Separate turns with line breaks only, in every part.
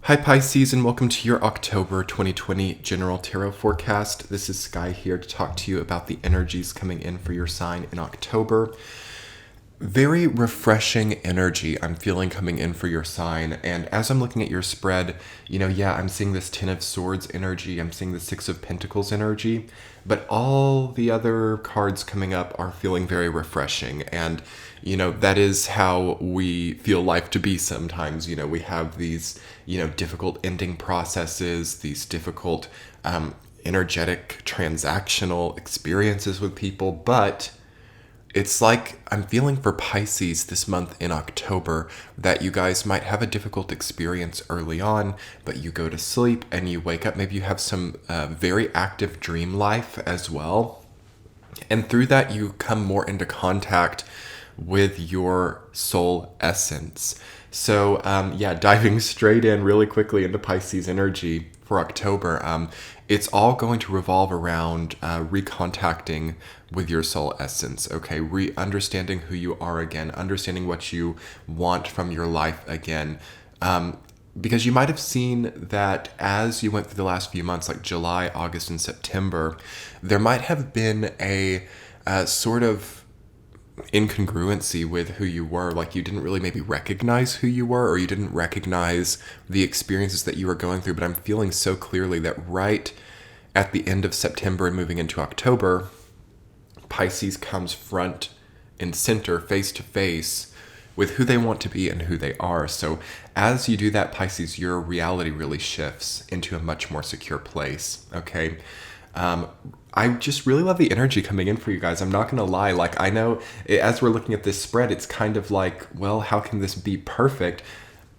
Hi Pisces, and welcome to your October 2020 General Tarot Forecast. This is Sky here to talk to you about the energies coming in for your sign in October. Very refreshing energy I'm feeling coming in for your sign. And as I'm looking at your spread, I'm seeing this Ten of Swords energy, I'm seeing the Six of Pentacles energy, but all the other cards coming up are feeling very refreshing. And, that is how we feel life to be sometimes. We have these, difficult ending processes, these difficult, energetic, transactional experiences with people, but it's like I'm feeling for Pisces this month in October that you guys might have a difficult experience early on, but you go to sleep and you wake up. Maybe you have some very active dream life as well. And through that, you come more into contact with your soul essence. So, diving straight in really quickly into Pisces energy for October, it's all going to revolve around recontacting with your soul essence, okay? Understanding who you are again, understanding what you want from your life again. Because you might have seen that as you went through the last few months, like July, August, and September, there might have been a sort of incongruency with who you were. Like you didn't really maybe recognize who you were, or you didn't recognize the experiences that you were going through. But I'm feeling so clearly that right at the end of September and moving into October, Pisces comes front and center, face to face with who they want to be and who they are. So as you do that, Pisces, your reality really shifts into a much more secure place, okay? I just really love the energy coming in for you guys. I'm not going to lie. Like, I know as we're looking at this spread, it's kind of like, well, how can this be perfect?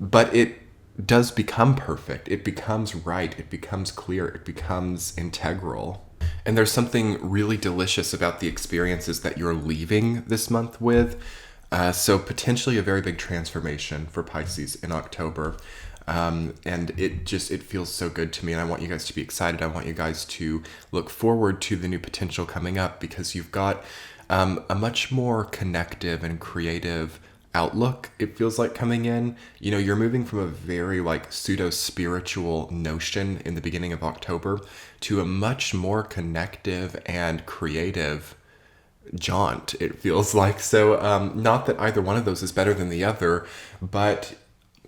But it does become perfect. It becomes right. It becomes clear. It becomes integral. And there's something really delicious about the experiences that you're leaving this month with. So potentially a very big transformation for Pisces in October. And it feels so good to me, and I want you guys to be excited. I want you guys to look forward to the new potential coming up, because you've got a much more connective and creative outlook, it feels like, coming in. You're moving from a very like pseudo spiritual notion in the beginning of October to a much more connective and creative jaunt, it feels like. So not that either one of those is better than the other, but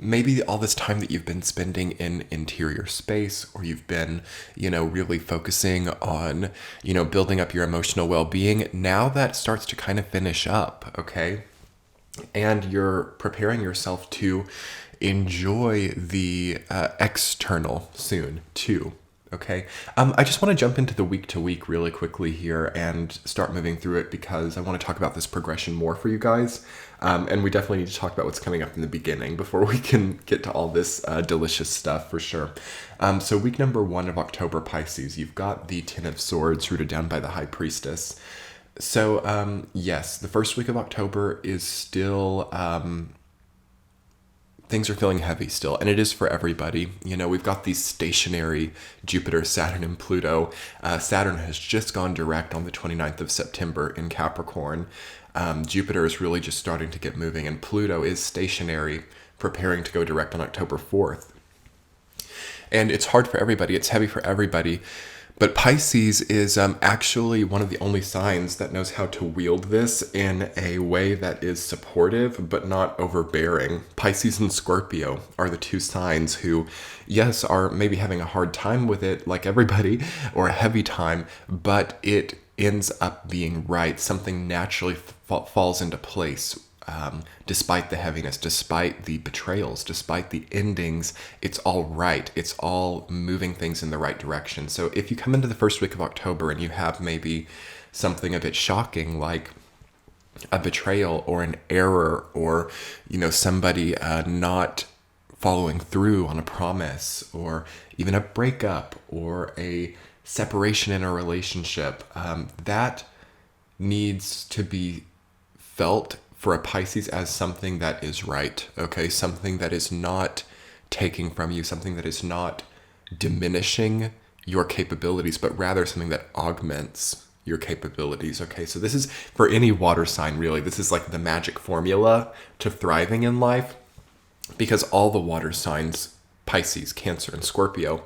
maybe all this time that you've been spending in interior space, or you've been, really focusing on, building up your emotional well-being, now that starts to kind of finish up, okay? And you're preparing yourself to enjoy the external soon, too. Okay. I just want to jump into the week to week really quickly here and start moving through it, because I want to talk about this progression more for you guys. And we definitely need to talk about what's coming up in the beginning before we can get to all this delicious stuff for sure. So week number 1 of October, Pisces, you've got the Ten of Swords rooted down by the High Priestess. So yes, the first week of October is still... things are feeling heavy still, and it is for everybody. We've got these stationary Jupiter, Saturn, and Pluto. Saturn has just gone direct on the 29th of September in Capricorn. Jupiter is really just starting to get moving, and Pluto is stationary, preparing to go direct on October 4th. And it's hard for everybody. It's heavy for everybody. But Pisces is actually one of the only signs that knows how to wield this in a way that is supportive but not overbearing. Pisces and Scorpio are the two signs who, yes, are maybe having a hard time with it like everybody, or a heavy time, but it ends up being right. Something naturally falls into place. Despite the heaviness, despite the betrayals, despite the endings, it's all right. It's all moving things in the right direction. So if you come into the first week of October and you have maybe something a bit shocking, like a betrayal or an error, or, somebody not following through on a promise, or even a breakup or a separation in a relationship, that needs to be felt for a Pisces as something that is right, okay? Something that is not taking from you, something that is not diminishing your capabilities, but rather something that augments your capabilities, okay? So this is for any water sign, really. This is like the magic formula to thriving in life, because all the water signs Pisces, Cancer, and Scorpio,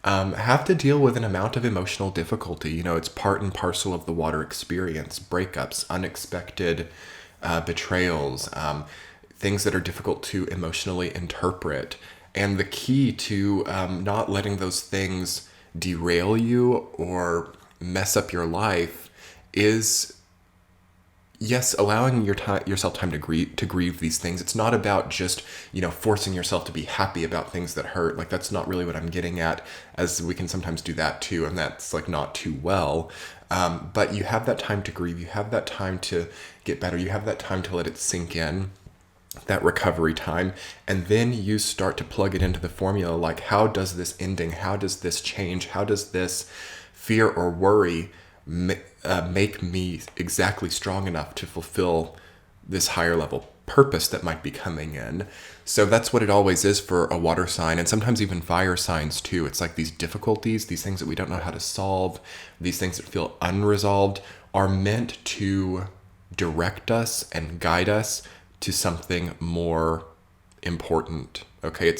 have to deal with an amount of emotional difficulty. It's part and parcel of the water experience: breakups, unexpected betrayals, things that are difficult to emotionally interpret. And the key to not letting those things derail you or mess up your life is, yes, allowing yourself time to grieve these things. It's not about just, forcing yourself to be happy about things that hurt. Like, that's not really what I'm getting at, as we can sometimes do that too, and that's like not too well. But you have that time to grieve. You have that time to get better. You have that time to let it sink in, that recovery time. And then you start to plug it into the formula. Like, how does this ending, how does this change, how does this fear or worry make me exactly strong enough to fulfill this higher level purpose that might be coming in? So that's what it always is for a water sign, and sometimes even fire signs too. It's like these difficulties, these things that we don't know how to solve, these things that feel unresolved, are meant to direct us and guide us to something more important. Okay,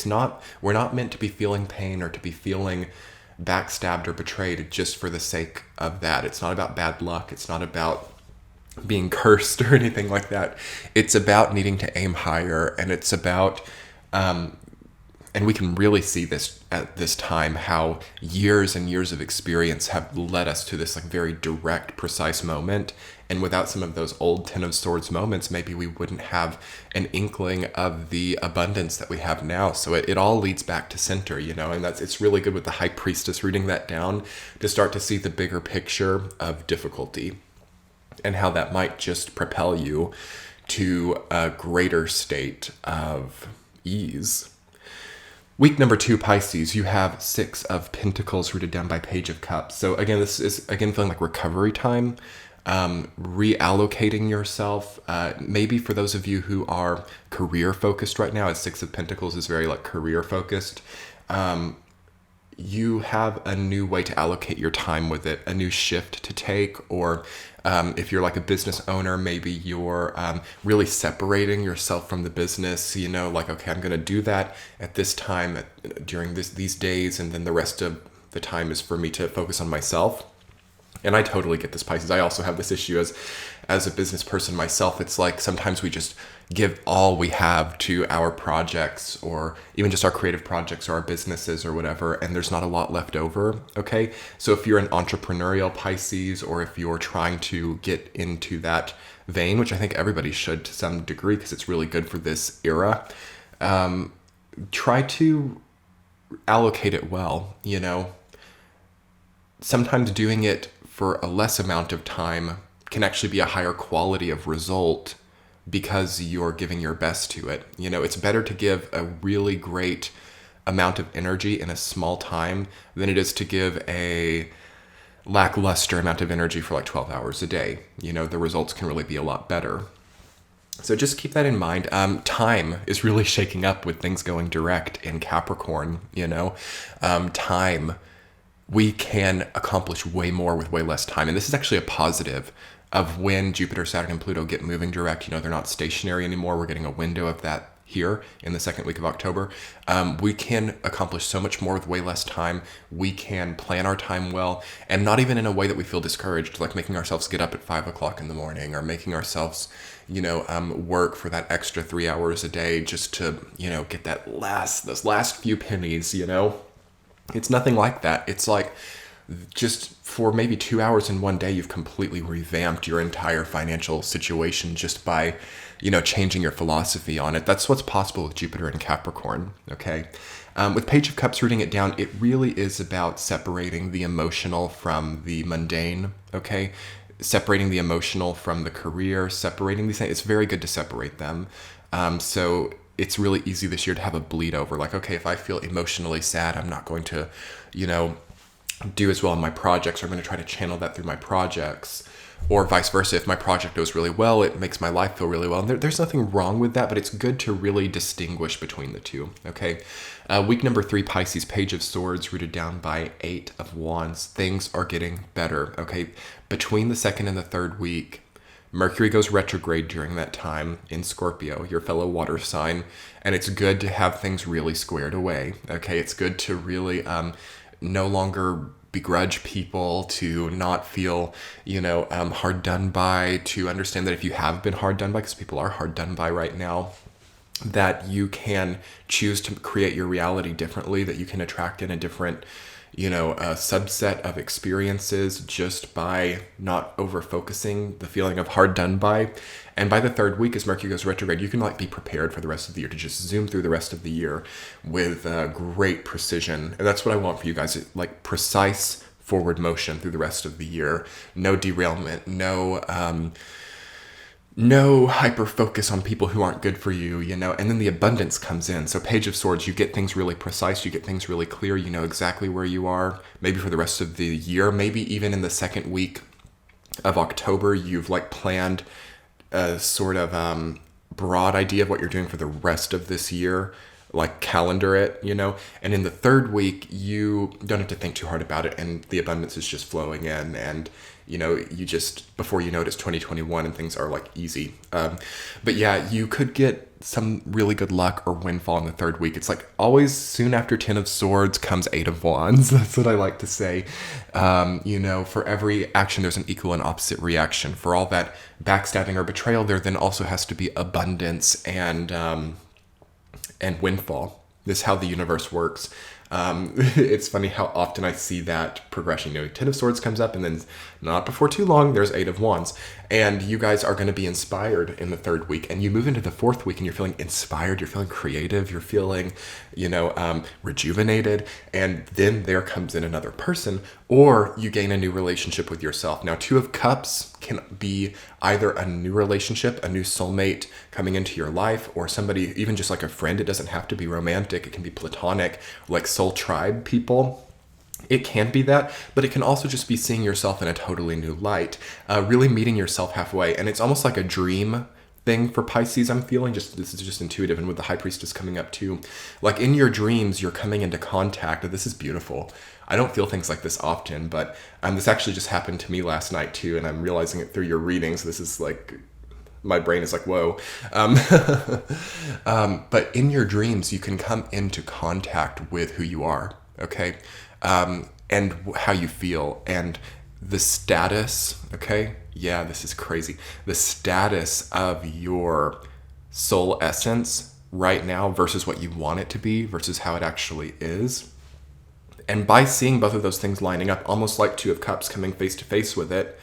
we're not meant to be feeling pain or to be feeling backstabbed or betrayed just for the sake of that. It's not about bad luck. It's not about being cursed or anything like that. It's about needing to aim higher, and it's about, and we can really see this at this time, how years and years of experience have led us to this like very direct, precise moment. And without some of those old Ten of Swords moments, maybe we wouldn't have an inkling of the abundance that we have now. So it all leads back to center, and it's really good with the High Priestess reading that down to start to see the bigger picture of difficulty and how that might just propel you to a greater state of ease. Week number 2, Pisces, you have 6 of Pentacles rooted down by Page of Cups. So again, this is feeling like recovery time. Reallocating yourself, maybe for those of you who are career focused right now, as 6 of Pentacles is very like career focused, you have a new way to allocate your time with it, a new shift to take. Or if you're like a business owner, maybe you're really separating yourself from the business, like, okay, I'm going to do that at this time during these days, and then the rest of the time is for me to focus on myself. And I totally get this, Pisces. I also have this issue as a business person myself. It's like sometimes we just give all we have to our projects, or even just our creative projects or our businesses or whatever, and there's not a lot left over, okay? So if you're an entrepreneurial Pisces, or if you're trying to get into that vein, which I think everybody should to some degree because it's really good for this era, try to allocate it well, Sometimes doing it for a less amount of time can actually be a higher quality of result because you're giving your best to it. It's better to give a really great amount of energy in a small time than it is to give a lackluster amount of energy for like 12 hours a day. The results can really be a lot better. So just keep that in mind. Time is really shaking up with things going direct in Capricorn, time. We can accomplish way more with way less time. And this is actually a positive of when Jupiter, Saturn, and Pluto get moving direct. They're not stationary anymore. We're getting a window of that here in the second week of October. We can accomplish so much more with way less time. We can plan our time well, and not even in a way that we feel discouraged, like making ourselves get up at 5 o'clock in the morning, or making ourselves, work for that extra 3 hours a day just to, get those last few pennies, It's nothing like that. It's like just for maybe 2 hours in one day, you've completely revamped your entire financial situation just by, changing your philosophy on it. That's what's possible with Jupiter and Capricorn, okay? With Page of Cups rooting it down, it really is about separating the emotional from the mundane, okay? Separating the emotional from the career, separating these things. It's very good to separate them. So it's really easy this year to have a bleed over. Like, okay, if I feel emotionally sad, I'm not going to, do as well in my projects, or I'm going to try to channel that through my projects. Or vice versa, if my project goes really well, it makes my life feel really well. And there's nothing wrong with that, but it's good to really distinguish between the two, okay? Week number 3, Pisces, Page of Swords, rooted down by 8 of Wands. Things are getting better, okay? Between the second and the third week, Mercury goes retrograde during that time in Scorpio, your fellow water sign, and it's good to have things really squared away. Okay, it's good to really no longer begrudge people, to not feel, hard done by, to understand that if you have been hard done by, because people are hard done by right now, that you can choose to create your reality differently, that you can attract in a different, a subset of experiences just by not over focusing the feeling of hard done by. And by the third week, as Mercury goes retrograde, you can be prepared for the rest of the year, to just zoom through the rest of the year with great precision. And that's what I want for you guys, precise forward motion through the rest of the year. No derailment, no hyper focus on people who aren't good for you, and then the abundance comes in. So Page of Swords, you get things really precise, you get things really clear, you know exactly where you are, maybe for the rest of the year, maybe even in the second week of October, you've planned a sort of broad idea of what you're doing for the rest of this year, calendar it, and in the third week, you don't have to think too hard about it, and the abundance is just flowing in, and you just, before you know it, it's 2021 and things are easy. But yeah, you could get some really good luck or windfall in the third week. It's always soon after 10 of Swords comes 8 of Wands. That's what I like to say. For every action, there's an equal and opposite reaction. For all that backstabbing or betrayal, there then also has to be abundance and windfall. This is how the universe works. It's funny how often I see that progression. 10 of Swords comes up, and then not before too long, there's 8 of Wands. And you guys are going to be inspired in the third week. And you move into the fourth week, and you're feeling inspired, you're feeling creative, you're feeling, rejuvenated. And then there comes in another person, or you gain a new relationship with yourself. Now, 2 of Cups can be either a new relationship, a new soulmate coming into your life, or somebody, even just a friend. It doesn't have to be romantic. It can be platonic, soul tribe people. It can be that, but it can also just be seeing yourself in a totally new light, really meeting yourself halfway. And it's almost like a dream thing for Pisces, I'm feeling. This is just intuitive, and with the High Priestess coming up too. In your dreams, you're coming into contact. This is beautiful. I don't feel things like this often, but this actually just happened to me last night too, and I'm realizing it through your readings. This is my brain is whoa. But in your dreams, you can come into contact with who you are, okay? And how you feel, and the status, okay? Yeah, this is crazy. The status of your soul essence right now versus what you want it to be versus how it actually is. And by seeing both of those things lining up, almost like 2 of Cups coming face to face with it,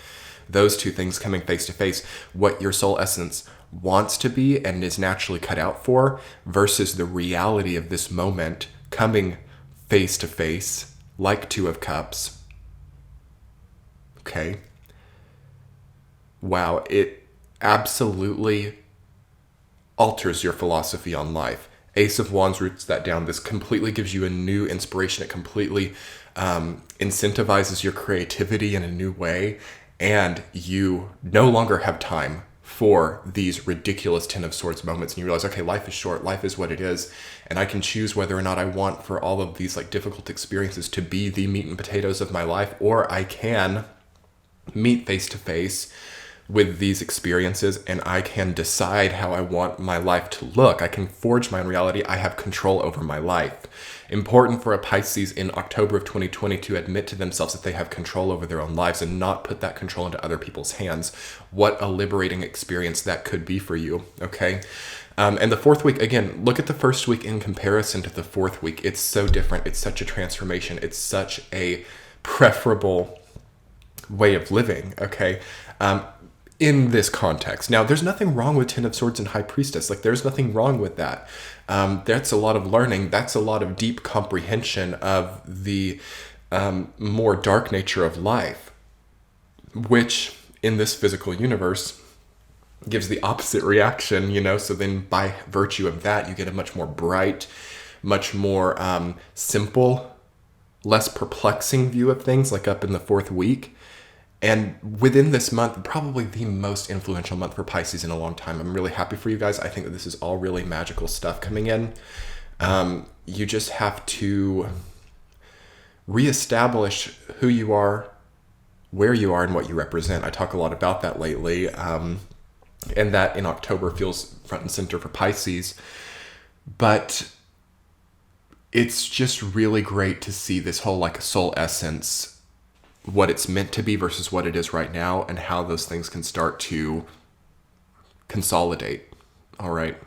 those two things coming face to face, what your soul essence wants to be and is naturally cut out for versus the reality of this moment coming face to face, like 2 of Cups. Okay. Wow, it absolutely alters your philosophy on life. Ace of Wands roots that down. This completely gives you a new inspiration. It completely incentivizes your creativity in a new way. And you no longer have time for these ridiculous 10 of Swords moments. And you realize, okay, life is short. Life is what it is. And I can choose whether or not I want for all of these difficult experiences to be the meat and potatoes of my life, or I can meet face to face with these experiences, and I can decide how I want my life to look. I can forge my own reality. I have control over my life. Important for a Pisces in October of 2020 to admit to themselves that they have control over their own lives and not put that control into other people's hands. What a liberating experience that could be for you, okay? And the fourth week, again, look at the first week in comparison to the fourth week. It's so different. It's such a transformation. It's such a preferable way of living, okay? In this context. Now, there's nothing wrong with 10 of Swords and High Priestess. There's nothing wrong with that. That's a lot of learning. That's a lot of deep comprehension of the more dark nature of life, which in this physical universe gives the opposite reaction, So then by virtue of that, you get a much more bright, much more simple, less perplexing view of things, up in the fourth week. And within this month, probably the most influential month for Pisces in a long time. I'm really happy for you guys. I think that this is all really magical stuff coming in. You just have to reestablish who you are, where you are and what you represent. I talk a lot about that lately, and that in October feels front and center for Pisces. But it's just really great to see this whole like soul essence, what it's meant to be versus what it is right now, and how those things can start to consolidate. All right.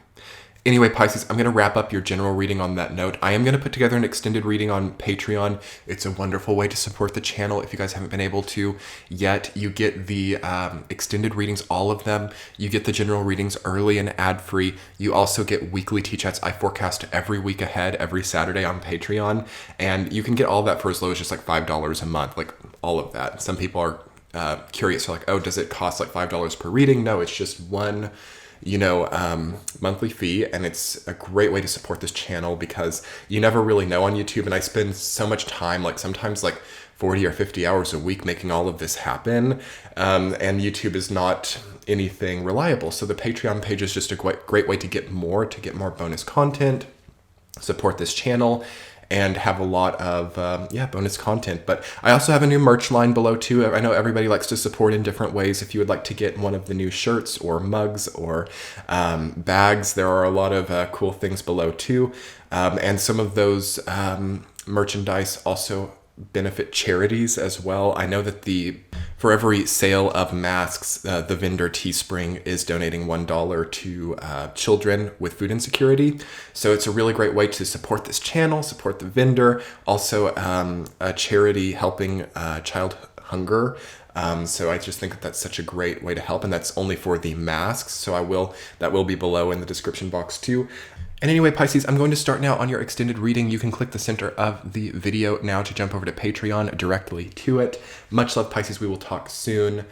Anyway, Pisces, I'm going to wrap up your general reading on that note. I am going to put together an extended reading on Patreon. It's a wonderful way to support the channel. If you guys haven't been able to yet, you get the extended readings, all of them. You get the general readings early and ad-free. You also get weekly teach-outs. I forecast every week ahead, every Saturday on Patreon. And you can get all that for as low as just like $5 a month, like all of that. Some people are curious. They're like, oh, does it cost like $5 per reading? No, it's just one monthly fee, and it's a great way to support this channel because you never really know on YouTube, and I spend so much time, like sometimes like 40 or 50 hours a week making all of this happen, and YouTube is not anything reliable. So the Patreon page is just a great way to get more bonus content, support this channel, and have a lot of bonus content. But I also have a new merch line below too. I know everybody likes to support in different ways. If you would like to get one of the new shirts or mugs or bags, there are a lot of cool things below too. And some of those merchandise also benefit charities as well. I know that for every sale of masks, the vendor Teespring is donating $1 to children with food insecurity. So it's a really great way to support this channel, support the vendor, also a charity helping child hunger. So I just think that that's such a great way to help, and that's only for the masks. So that will be below in the description box too. And anyway, Pisces, I'm going to start now on your extended reading. You can click the center of the video now to jump over to Patreon directly to it. Much love, Pisces. We will talk soon.